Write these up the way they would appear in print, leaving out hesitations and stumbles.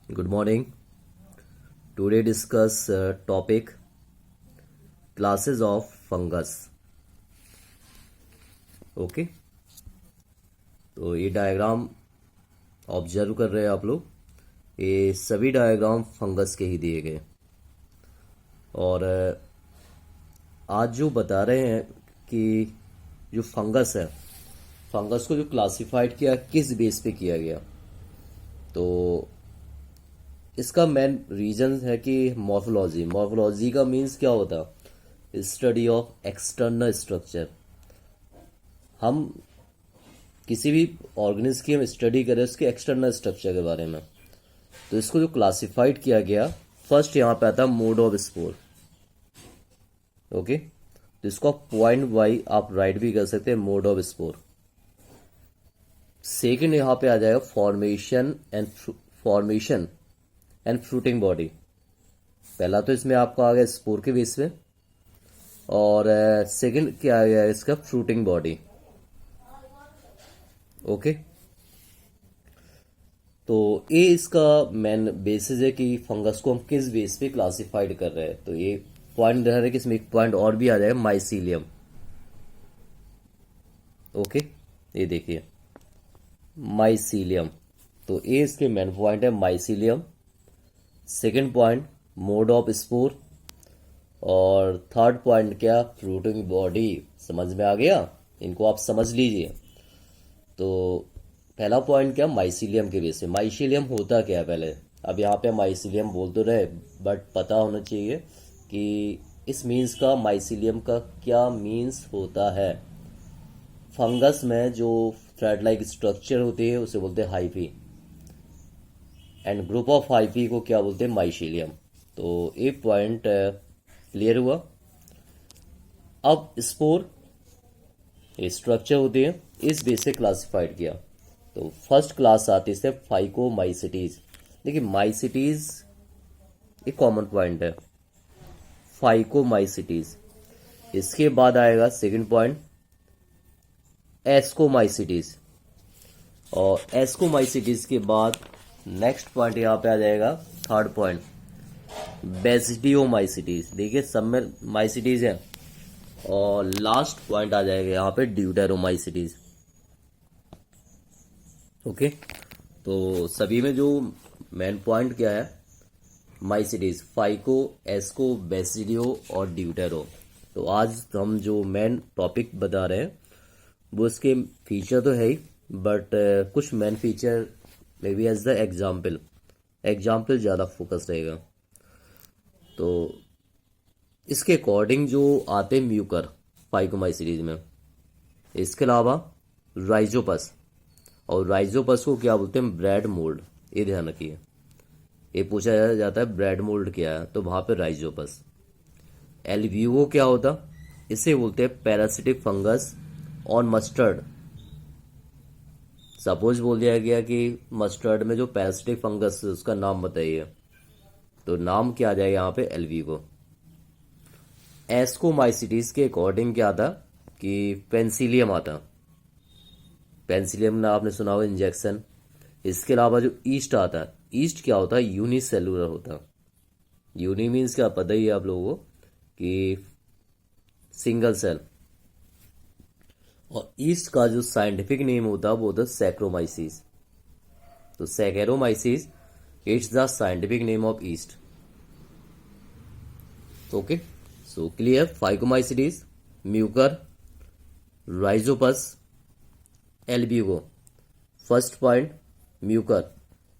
Good morning. Today discuss topic classes of fungus. Okay, तो ये diagram observe कर रहे हैं आप लोग। ये सभी डायग्राम फंगस के ही दिए गए और आज जो बता रहे हैं कि जो फंगस है, फंगस को जो क्लासिफाइड किया किस बेस पे किया गया, तो इसका मेन रीजन है कि मॉर्फोलॉजी। मॉर्फोलॉजी का मीन्स क्या होता है? Study of external structure. हम किसी भी ऑर्गेनिज्म की हम स्टडी करें उसके एक्सटर्नल स्ट्रक्चर के बारे में, तो इसको जो क्लासिफाइड किया गया, फर्स्ट यहाँ पे आता मोड ऑफ स्पोर। ओके, तो इसको पॉइंट वाई आप राइट भी कर सकते हैं, मोड ऑफ स्पोर। सेकंड यहाँ पे आ जाएगा फॉर्मेशन एंड फ्रूटिंग बॉडी। पहला तो इसमें आपका आ गया स्पोर के बेस पे, और सेकंड क्या आ गया इसका फ्रूटिंग बॉडी। ओके, तो ये इसका मेन बेसिस है कि फंगस को हम किस बेस पे क्लासिफाइड कर रहे हैं। तो ये पॉइंट ध्यान रहे कि इसमें एक पॉइंट और भी आ जाएगा, माइसीलियम। ओके, ये देखिए माइसीलियम, तो ये इसके मेन पॉइंट है mycelium. Second point mode of spore, और थर्ड पॉइंट क्या, फ्रूटिंग बॉडी। समझ में आ गया? इनको आप समझ लीजिए। तो पहला पॉइंट क्या, माइसीलियम के बेस पे। माइसीलियम होता क्या है पहले, अब यहाँ पे माइसीलियम बोल तो रहे, बट पता होना चाहिए कि इस मीन्स का, माइसीलियम का क्या मीन्स होता है। फंगस में जो थ्रेड लाइक स्ट्रक्चर होती है उसे बोलते हैं hyphae, and group of hyphae को क्या बोलते हैं, माइसीलियम। तो एक पॉइंट क्लियर हुआ। अब स्पोर ये स्ट्रक्चर होती है, इस बेस से क्लासिफाइड किया। तो फर्स्ट क्लास आती है फाइकोमाइसिटीज। देखिए माइसिटीज एक कॉमन पॉइंट है, फाइकोमाइसिटीज। इसके बाद आएगा सेकंड पॉइंट एस्कोमाइसिटीज, और एस्कोमाइसिटीज के बाद नेक्स्ट पॉइंट यहाँ पे आ जाएगा थर्ड पॉइंट बेसिडियोमाइसिटीज। देखिए सब में माइसिटीज है, और लास्ट पॉइंट आ जाएगा यहाँ पे ड्यूटेरोमाइसिटीज। ओके, तो सभी में जो मेन पॉइंट क्या है, माइसिटीज, फाइको, एस्को, बेसिडियो और ड्यूटेरो। तो आज हम जो मेन टॉपिक बता रहे हैं वो इसके फीचर तो है ही, बट कुछ main feature may be as the example ज़्यादा फोकस रहेगा। तो इसके अकॉर्डिंग जो आते हैं म्यूकर फाइकोमाइसिटीज में, इसके अलावा राइजोपस, और राइजोपस को क्या बोलते हैं, ब्रेड मोल्ड। ये ध्यान रखिए, ये पूछा जाता है ब्रेड मोल्ड क्या है, तो वहां पे राइजोपस। एल्ब्यूगो क्या होता, इसे बोलते हैं parasitic fungus on mustard. Suppose बोल दिया गया कि मस्टर्ड में जो पैरासिटिक फंगस है उसका नाम बताइए, तो नाम क्या आ जाएगा यहाँ पे, एल्ब्यूगो। एस्कोमाइसिटीज के अकॉर्डिंग क्या आता कि पेंसिलियम आता। पेंसिलियम ना आपने सुना होगा, इंजेक्शन। इसके अलावा जो ईस्ट आता है, ईस्ट क्या होता है, यूनिसेलुलर होता है। यूनि मीन्स क्या, पता ही है आप लोगों को कि सिंगल सेल। और ईस्ट का जो साइंटिफिक नेम होता है वो होता है सैक्रोमाइसिस। तो Saccharomyces it's the scientific name of yeast. Okay, so clear. Phycomycetes, Mucor, Rhizopus, Albugo. First point Mucor,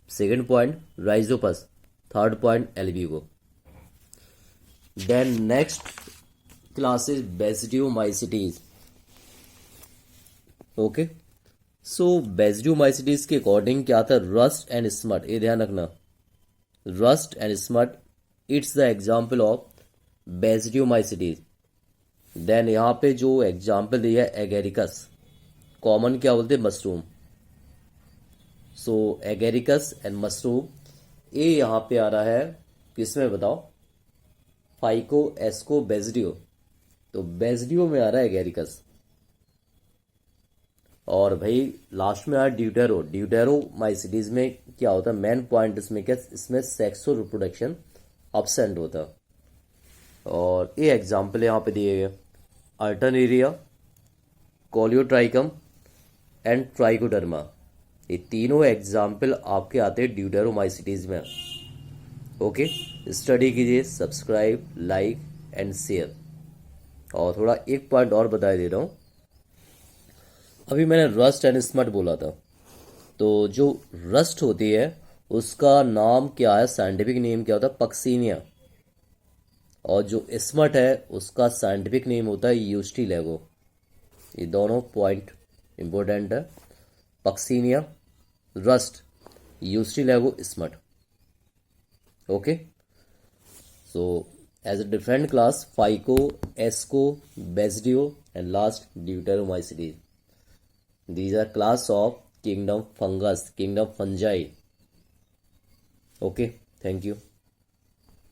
second point Rhizopus, third point Albugo. Then next class is Basidiomycetes. Okay, so Basidiomycetes के according क्या था, rust and smut. ये ध्यान रखना, rust and smut it's the example of Basidiomycetes. Then यहाँ पे जो example दिया है एगेरिकस, कॉमन क्या बोलते हैं, mushroom. So agaricus and mushroom, ये यहाँ पे आ रहा है किसमें बताओ, फाइको, एस्को, बेसिडियो। तो बेसिडियो में आ रहा है एगेरिकस। और भाई लास्ट में आया ड्यूटेरोमाइसीटीज में क्या होता है, मेन पॉइंट इसमें क्या, इसमें सेक्सुअल रिप्रोडक्शन अब्सेंट होता है। और ये एग्जाम्पल यहाँ पे दिए गए, अल्टरनेरिया, कोलियोट्राइकम एंड ट्राइकोडर्मा, ये तीनों एग्जाम्पल आपके आते हैं ड्यूटेरोमाइसीटीज में। ओके, स्टडी कीजिए, सब्सक्राइब, लाइक एंड शेयर। और थोड़ा एक पॉइंट और बता दे रहा हूँ, अभी मैंने रस्ट एंड स्मट बोला था, तो जो रस्ट होती है उसका नाम क्या है, साइंटिफिक नेम क्या होता है, पक्सीनिया। और जो स्मट है उसका साइंटिफिक नेम होता है यूस्टीलेगो। ये दोनों पॉइंट इंपॉर्टेंट है, Puccinia, rust, Ustilago, smut. Okay, so as a different class, phyco, asco, basidio and last deuteromycetes, these are class of kingdom fungus, kingdom fungi. Okay, thank you.